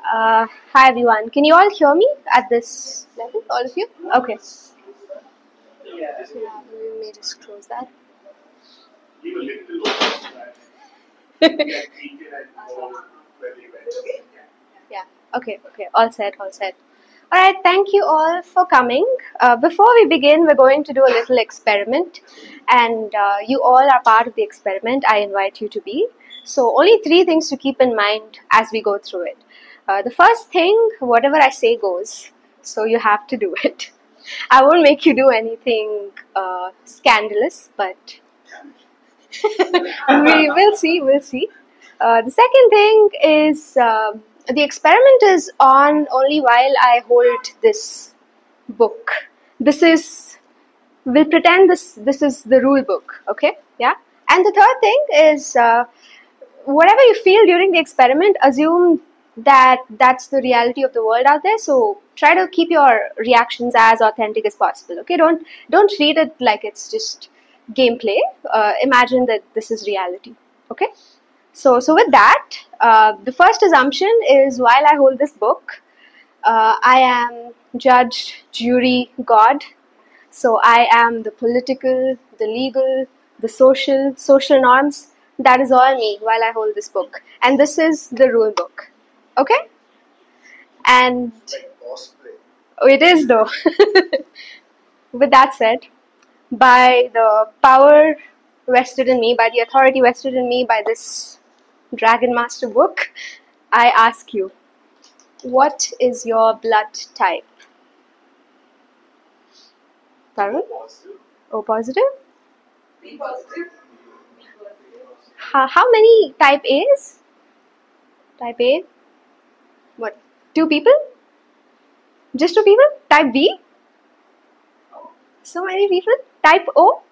Hi everyone. Can you all hear me at this level? All of you? Okay. Yeah, we may just close that. Yeah. Okay. Okay. All set. All set. All right. Thank you all for coming. Before we begin, we're going to do a little experiment, and you all are part of the experiment. I invite you to be. So, only three things to keep in mind as we go through it. The first thing, whatever I say goes. So you have to do it. I won't make you do anything scandalous, but we will see. We'll see. The second thing is the experiment is on only while I hold this book. This is we'll pretend this is the rule book. Okay, yeah. And the third thing is whatever you feel during the experiment, assume that that's the reality of the world out there. So try to keep your reactions as authentic as possible. Okay, don't treat it like it's just gameplay. Imagine that this is reality. Okay. So with that, the first assumption is while I hold this book, I am judge, jury, God. So I am the political, the legal, the social norms. That is all me while I hold this book. And this is the rule book. Okay? And it is though. With that said, by the power vested in me, by the authority vested in me by this Dragon Master book, I ask you, what is your blood type? Tarun? O positive? B positive. How many type A's? Type A? What? 2 people? Just 2 people? Type B? So many people? Type O?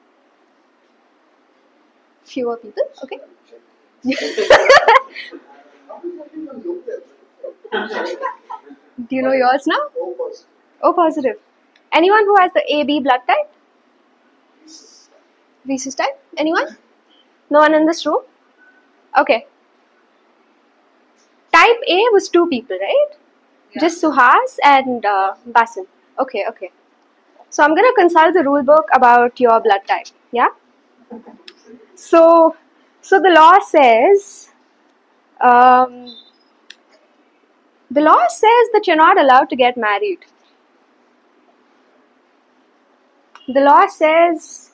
Fewer people? Okay. Do you know yours now? O positive. Anyone who has the AB blood type? Rhesus type? Anyone? No one in this room? Okay. Type A was 2 people, right? Yeah. Just Suhas and Basan. Okay, okay. So I'm going to consult the rule book about your blood type. Yeah? So the law says, that you're not allowed to get married. The law says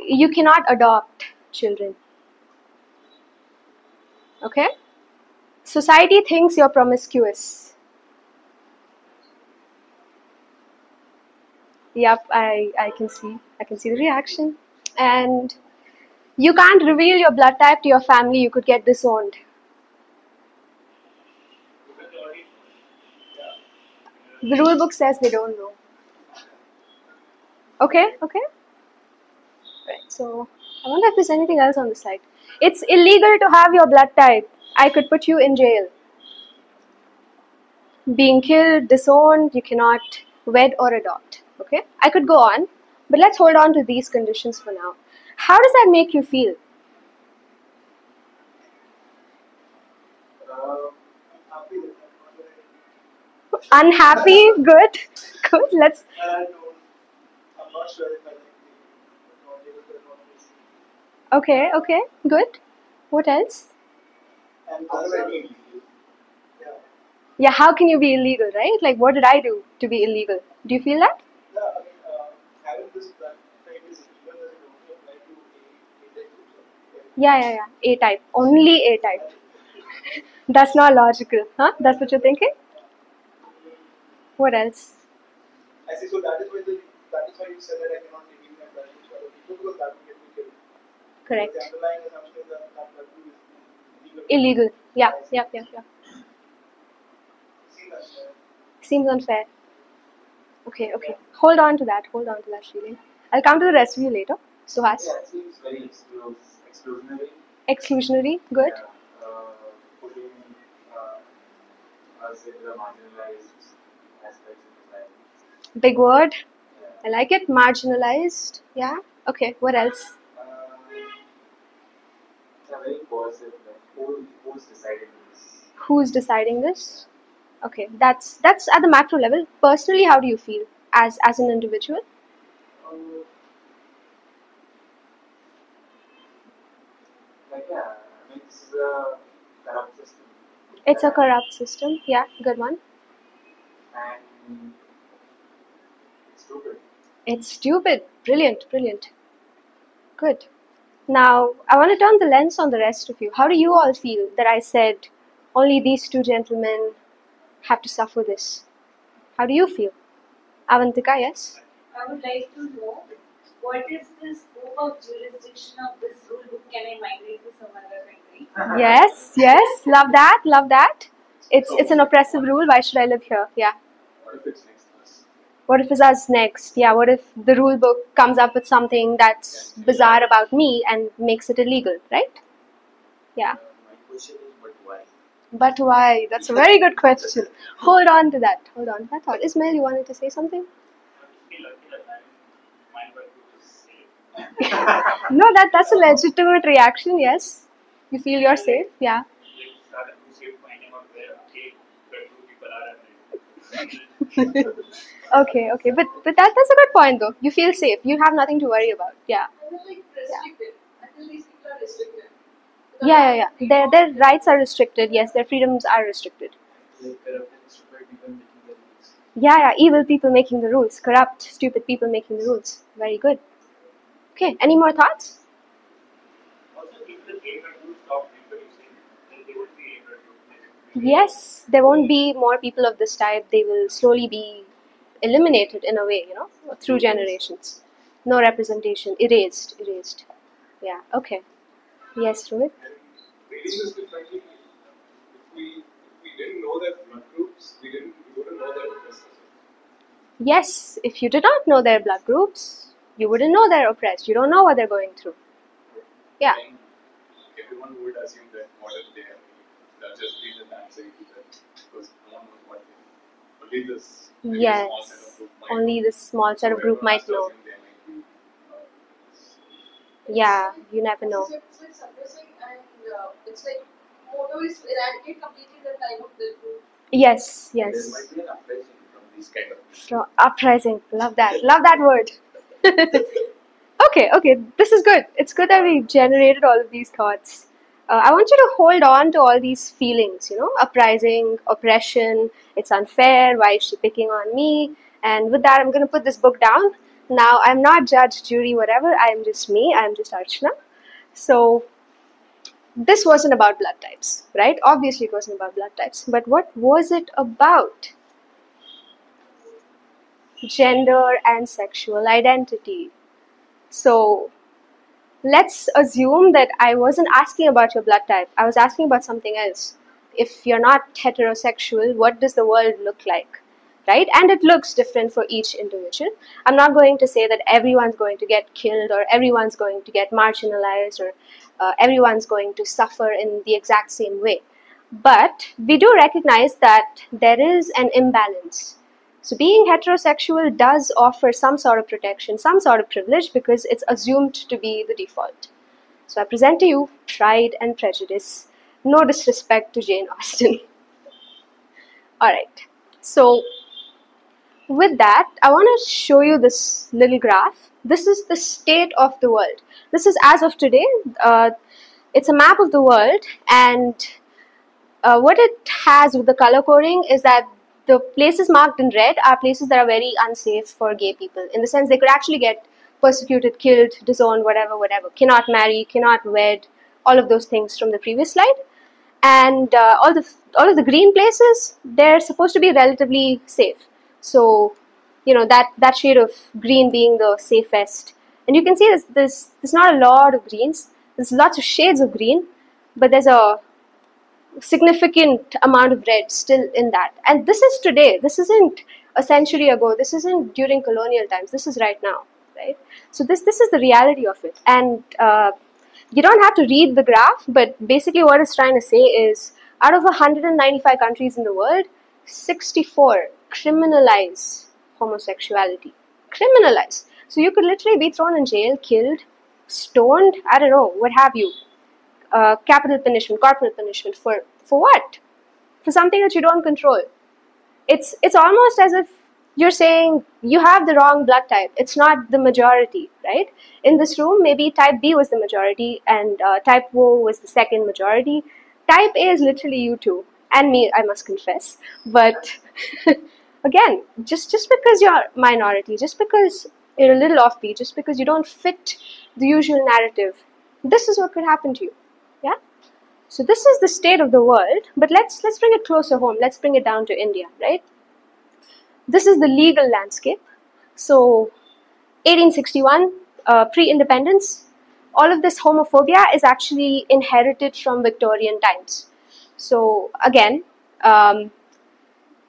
you cannot adopt children. Okay? Society thinks you're promiscuous. Yep, I can see the reaction. And you can't reveal your blood type to your family, you could get disowned. The rule book says they don't know. Okay, okay. Right, so I wonder if there's anything else on the site. It's illegal to have your blood type. I could put you in jail. Being killed, disowned, you cannot wed or adopt. Okay? I could go on, but let's hold on to these conditions for now. How does that make you feel? Unhappy? Good. Good. Let's. I'm not sure if I think not able to adopt this. Okay, okay. Good. What else? And also, yeah. Yeah, how can you be illegal, right? Like, what did I do to be illegal? Do you feel that? Yeah, I mean, having this blood type is even as it only apply to A type groups. Yeah. A type. Only A type. That's not logical. Huh? That's what you're thinking? What else? I see. So that is why you said that I cannot reveal my blood groups to other people because that would get me killed. Correct. The underlying assumption is that blood group is Illegal. Yeah. See that? Seems unfair. Okay. Hold on to that feeling. I'll come to the rest of you later. Suhas. Yeah, it seems very exclusionary. Exclusionary. Good. Yeah, putting us in the marginalized aspects of society. Big word. Yeah. I like it. Marginalized. Yeah. Okay. What else? It's a very positive. Like, who's deciding this? Who's deciding this? Okay, that's at the macro level. Personally, how do you feel as an individual? Like, yeah, I mean, this is a corrupt system. It's a corrupt system. Yeah, good one. And it's stupid. It's stupid. Brilliant, brilliant. Good. Now, I want to turn the lens on the rest of you. How do you all feel that I said only these two gentlemen have to suffer this? How do you feel? Avantika, yes? I would like to know what is the scope of jurisdiction of this rule book? Can I migrate to some other country? Yes, yes. Love that, love that. It's an oppressive rule. Why should I live here? Yeah. What if it's next to us? What if it's us next? Yeah, what if the rule book comes up with something that's bizarre about me and makes it illegal, right? Yeah. My question is, but why? But why? That's a very good question. Hold on to that. Hold on. I thought, Ismail, you wanted to say something? I feel lucky that my mind is safe. No, that's a legitimate reaction, yes. You feel you're safe, yeah. Rather than safe finding out where the people are. Okay, but that's a good point though. You feel safe. You have nothing to worry about. Yeah. I will like restricted until these people are restricted. Yeah. Their rights are restricted, yes, their freedoms are restricted. Like, corrupt and stupid people making the rules. Yeah, evil people making the rules. Corrupt, stupid people making the rules. Very good. Okay, any more thoughts? Also, people are able to stop reproducing, then they would be able to. Yes, there won't be more people of this type. They will slowly be eliminated in a way, through generations. No representation. Erased. Yeah, okay. Yes, Rohit? Reading this differently, if we didn't know their blood groups, we wouldn't know their oppressors. Yes, if you did not know their blood groups, you wouldn't know they're oppressed. You don't know what they're going through. Yeah. And everyone would assume that what if they are just be the dancing because no one knows what they only this maybe a Yes. small set of group might Only know. this small set of group Everyone has might to know. assume they might be, Yeah, you never know. It's like suppressing and it's like motto is to eradicate completely the time of the group. Yes. There might be an uprising from these kind of people. So, uprising. Love that word. Okay, this is good. It's good that we've generated all of these thoughts. I want you to hold on to all these feelings, uprising, oppression, it's unfair, why is she picking on me? And with that, I'm going to put this book down. Now, I'm not judge, jury, whatever. I am just me. I am just Archana. So, this wasn't about blood types, right? Obviously, it wasn't about blood types. But what was it about? Gender and sexual identity. So, let's assume that I wasn't asking about your blood type. I was asking about something else. If you're not heterosexual, what does the world look like? Right? And it looks different for each individual. I'm not going to say that everyone's going to get killed or everyone's going to get marginalized or everyone's going to suffer in the exact same way. But we do recognize that there is an imbalance. So being heterosexual does offer some sort of protection, some sort of privilege because it's assumed to be the default. So I present to you Pride and Prejudice. No disrespect to Jane Austen. Alright, so with that, I want to show you this little graph. This is the state of the world. This is as of today. It's a map of the world, and what it has with the color coding is that the places marked in red are places that are very unsafe for gay people. In the sense they could actually get persecuted, killed, disowned, whatever. Cannot marry, cannot wed, all of those things from the previous slide. And all of the green places, they're supposed to be relatively safe. So, that shade of green being the safest. And you can see there's not a lot of greens. There's lots of shades of green, but there's a significant amount of red still in that. And this is today. This isn't a century ago. This isn't during colonial times. This is right now, right? So this is the reality of it. And you don't have to read the graph, but basically what it's trying to say is out of 195 countries in the world, 64 criminalize homosexuality. Criminalize. So you could literally be thrown in jail, killed, stoned, I don't know, what have you. Capital punishment, corporal punishment, for what? for something that you don't control. It's almost as if you're saying you have the wrong blood type. It's not the majority, right? In this room, maybe type B was the majority and type O was the second majority. Type A is literally you two and me, I must confess. But again, just because you're minority, just because you're a little offbeat, just because you don't fit the usual narrative, this is what could happen to you. Yeah. So this is the state of the world, but let's bring it closer home. Let's bring it down to India, right? This is the legal landscape. So 1861, pre-independence, all of this homophobia is actually inherited from Victorian times. So again,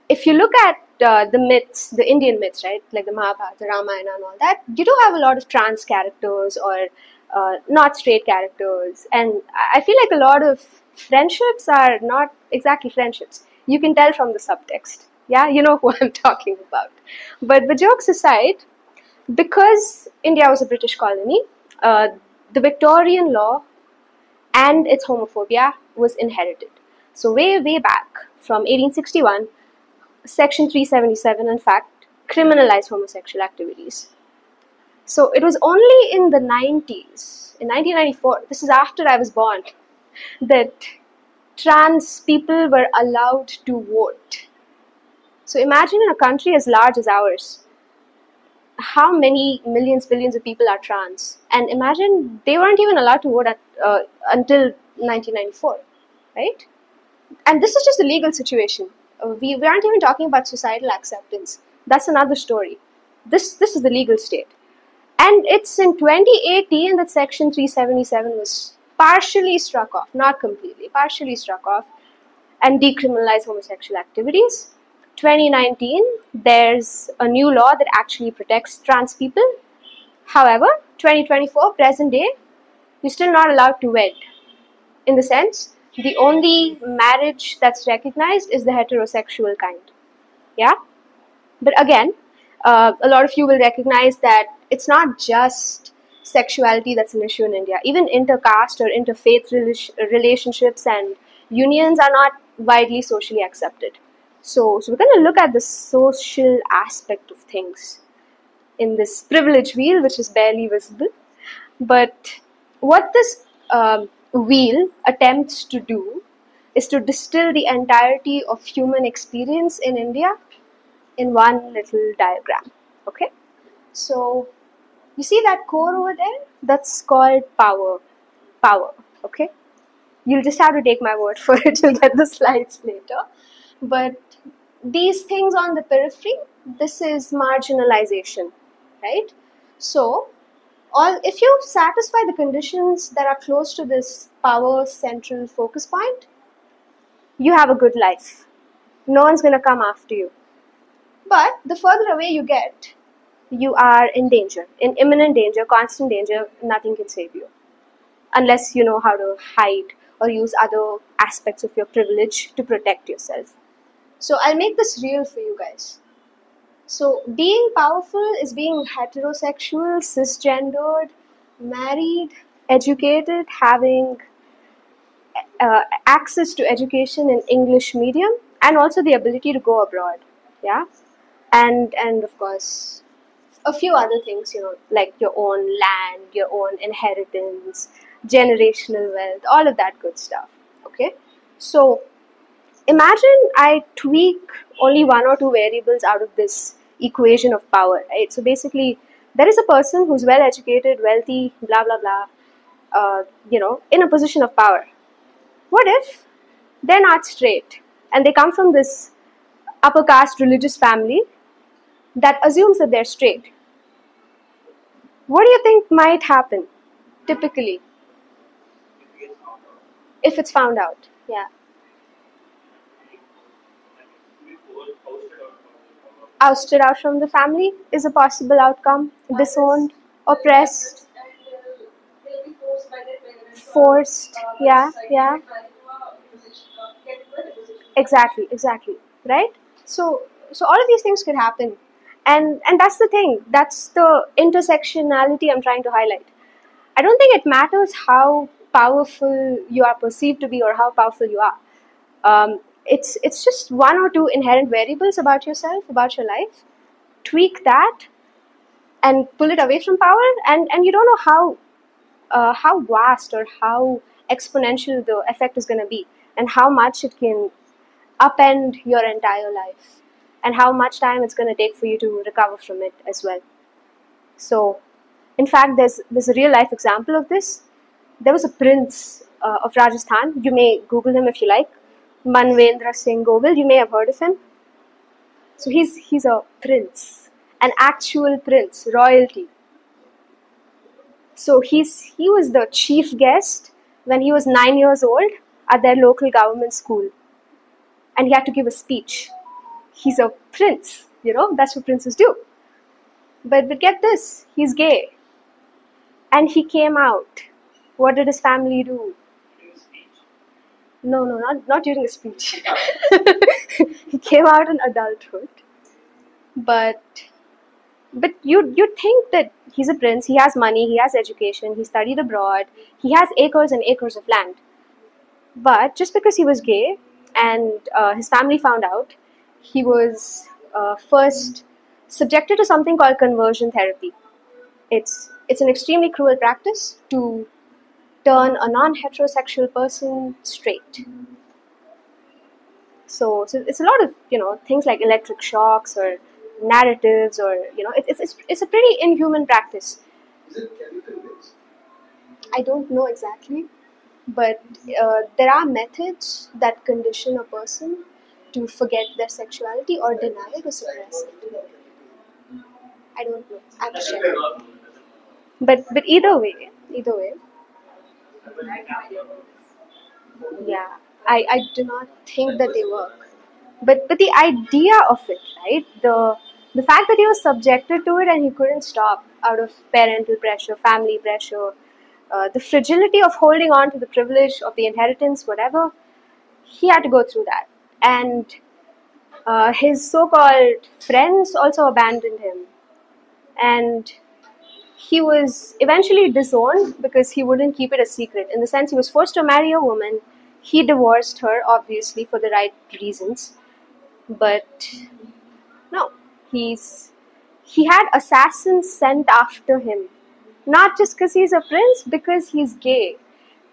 if you look at the myths, the Indian myths, right, like the Mahabharata, the Ramayana and all that, you do have a lot of trans characters or not straight characters. And I feel like a lot of friendships are not exactly friendships. You can tell from the subtext. Yeah, you know who I'm talking about. But the jokes aside, because India was a British colony, the Victorian law and its homophobia was inherited. So way back from 1861, Section 377, in fact, criminalized homosexual activities. So it was only in the 90s, in 1994, this is after I was born, that trans people were allowed to vote. So imagine in a country as large as ours, how many millions, billions of people are trans. And imagine they weren't even allowed to vote until 1994, right? And this is just a legal situation. We aren't even talking about societal acceptance. That's another story. This is the legal state. And it's in 2018 that Section 377 was partially struck off, not completely, partially struck off, and decriminalized homosexual activities. 2019, there's a new law that actually protects trans people. However, 2024, present day, you're still not allowed to wed. In the sense, the only marriage that's recognized is the heterosexual kind. Yeah? But again, a lot of you will recognize that it's not just sexuality that's an issue in India. Even intercaste or interfaith relationships and unions are not widely socially accepted. So we're going to look at the social aspect of things in this privilege wheel, which is barely visible. But what this wheel attempts to do is to distill the entirety of human experience in India in one little diagram. Okay? So you see that core over there? That's called power. Power. Okay? You'll just have to take my word for it. You'll get the slides later. But these things on the periphery, this is marginalization, right? So if you satisfy the conditions that are close to this power central focus point, you have a good life. No one's going to come after you. But the further away you get, you are in danger, in imminent danger, constant danger. Nothing can save you unless you know how to hide or use other aspects of your privilege to protect yourself. So I'll make this real for you guys. So being powerful is being heterosexual, cisgendered, married, educated, having access to education in English medium, and also the ability to go abroad. Yeah, and of course a few other things, like your own land, your own inheritance, generational wealth, all of that good stuff. Okay, so imagine I tweak only one or two variables out of this equation of power, right? So basically, there is a person who's well educated, wealthy, blah blah blah, in a position of power. What if they're not straight and they come from this upper caste religious family that assumes that they're straight? What do you think might happen typically if it's found out? Yeah. Ousted out from the family is a possible outcome. Disowned, oppressed, They'll be forced by their parents. forced. Yeah. Exactly. Right? So all of these things could happen. And that's the thing. That's the intersectionality I'm trying to highlight. I don't think it matters how powerful you are perceived to be or how powerful you are. it's just one or two inherent variables about yourself, about your life. Tweak that and pull it away from power, and you don't know how vast or how exponential the effect is going to be, and how much it can upend your entire life, and how much time it's going to take for you to recover from it as well. So, in fact, there's a real life example of this. There was a prince of Rajasthan. You may Google him if you like. Manvendra Singh Govil. You may have heard of him. So he's a prince, an actual prince, royalty. So he was the chief guest when he was 9 years old at their local government school, and he had to give a speech. He's a prince, that's what princes do. But get this, he's gay, and he came out. What did his family do? No, not during a speech. He came out in adulthood, but you'd think that he's a prince, he has money, he has education, he studied abroad, he has acres and acres of land. But just because he was gay and his family found out, he was first subjected to something called conversion therapy. It's an extremely cruel practice to turn a non-heterosexual person straight. So it's a lot of things like electric shocks or narratives, or it's a pretty inhuman practice. Is it chemical based? I don't know exactly, but there are methods that condition a person to forget their sexuality or deny it or suppress it. I don't know. I have to check. But either way, yeah, I do not think that they work. But the idea of it, right? The fact that he was subjected to it and he couldn't stop out of parental pressure, family pressure, the fragility of holding on to the privilege of the inheritance, whatever, he had to go through that. And his so-called friends also abandoned him. And he was eventually disowned because he wouldn't keep it a secret. In the sense, he was forced to marry a woman. He divorced her, obviously, for the right reasons. But no, he had assassins sent after him. Not just because he's a prince, because he's gay.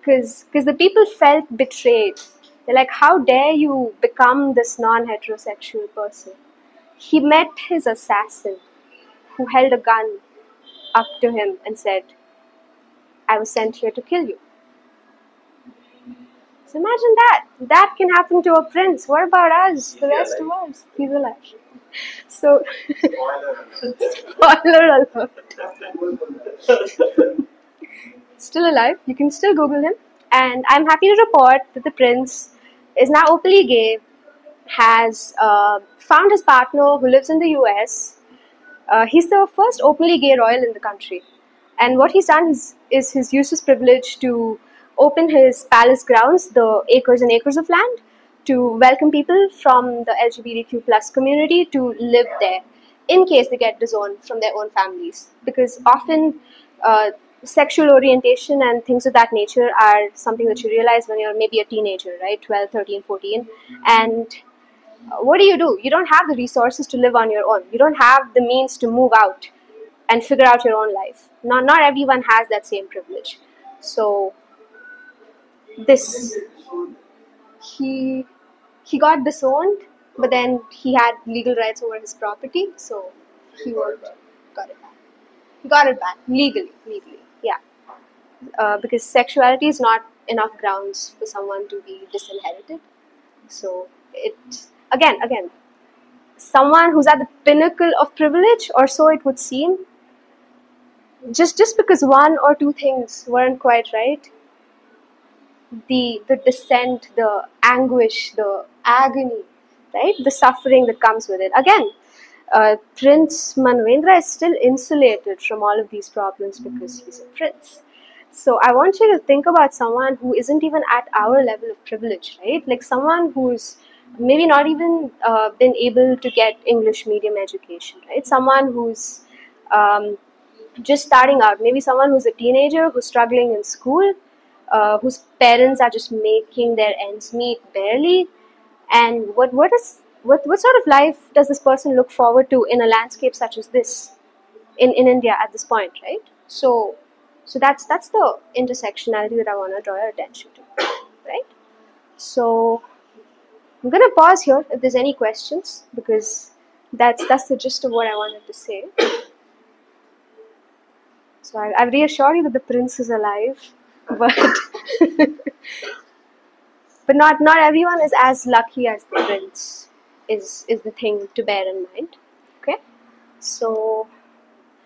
Because the people felt betrayed. They're like, how dare you become this non-heterosexual person? He met his assassin, who held a gun up to him and said, I was sent here to kill you. So imagine that. That can happen to a prince. What about us? The rest of us. He's alive. So, spoiler alert. Still alive. You can still Google him. And I'm happy to report that the prince is now openly gay, has found his partner who lives in the US. He's the first openly gay royal in the country. And what he's done is he's used his privilege to open his palace grounds, the acres and acres of land, to welcome people from the LGBTQ plus community to live there in case they get disowned from their own families. Because often sexual orientation and things of that nature are something that you realize when you're maybe a teenager, right? 12, 13, 14. And what do? You don't have the resources to live on your own. You don't have the means to move out and figure out your own life. Not everyone has that same privilege. So he got disowned, but then he had legal rights over his property, so he got it back. He got it back legally, yeah. Because sexuality is not enough grounds for someone to be disinherited. So it's again, someone who's at the pinnacle of privilege, or so it would seem. Just because one or two things weren't quite right, the dissent, the anguish, the agony, right? The suffering that comes with it. Again, Prince Manvendra is still insulated from all of these problems because he's a prince. So I want you to think about someone who isn't even at our level of privilege, right? Like someone who's maybe not even been able to get English medium education, right? Someone who's just starting out, maybe someone who's a teenager who's struggling in school, whose parents are just making their ends meet barely, And what sort of life does this person look forward to in a landscape such as this in India at this point, right? So that's the intersectionality that I want to draw your attention to, right? So I'm gonna pause here if there's any questions, because that's the gist of what I wanted to say. So I've reassured you that the prince is alive, but but not everyone is as lucky as the prince is the thing to bear in mind. Okay, so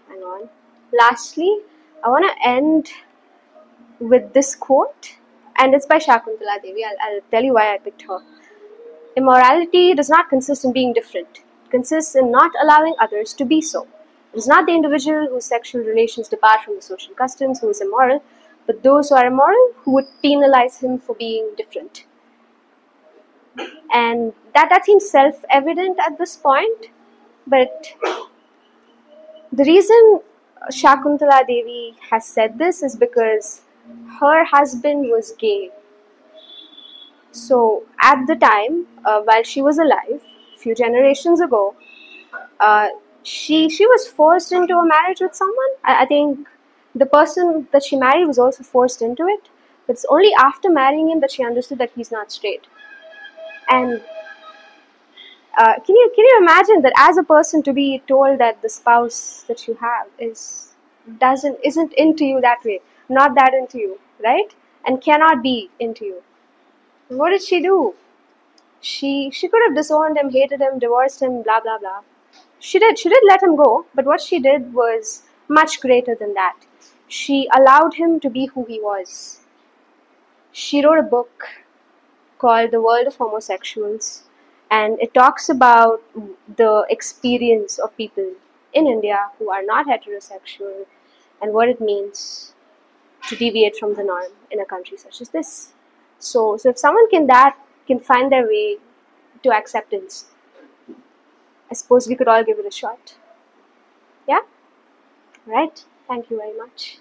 hang on. Lastly, I want to end with this quote, and it's by Shakuntala Devi. I'll tell you why I picked her. Immorality does not consist in being different. It consists in not allowing others to be so. It is not the individual whose sexual relations depart from the social customs who is immoral, but those who are immoral who would penalize him for being different. And that seems self-evident at this point, but the reason Shakuntala Devi has said this is because her husband was gay. So at the time, while she was alive, a few generations ago, she was forced into a marriage with someone. I think the person that she married was also forced into it. But it's only after marrying him that she understood that he's not straight. And can you imagine that as a person to be told that the spouse that you have isn't into you that way, not that into you, right? And cannot be into you. And what did she do? She could have disowned him, hated him, divorced him, blah blah blah. She did let him go, but what she did was much greater than that. She allowed him to be who he was. She wrote a book called The World of Homosexuals, and it talks about the experience of people in India who are not heterosexual and what it means to deviate from the norm in a country such as this. So if someone can find their way to acceptance, I suppose we could all give it a shot. Yeah? Right. Thank you very much.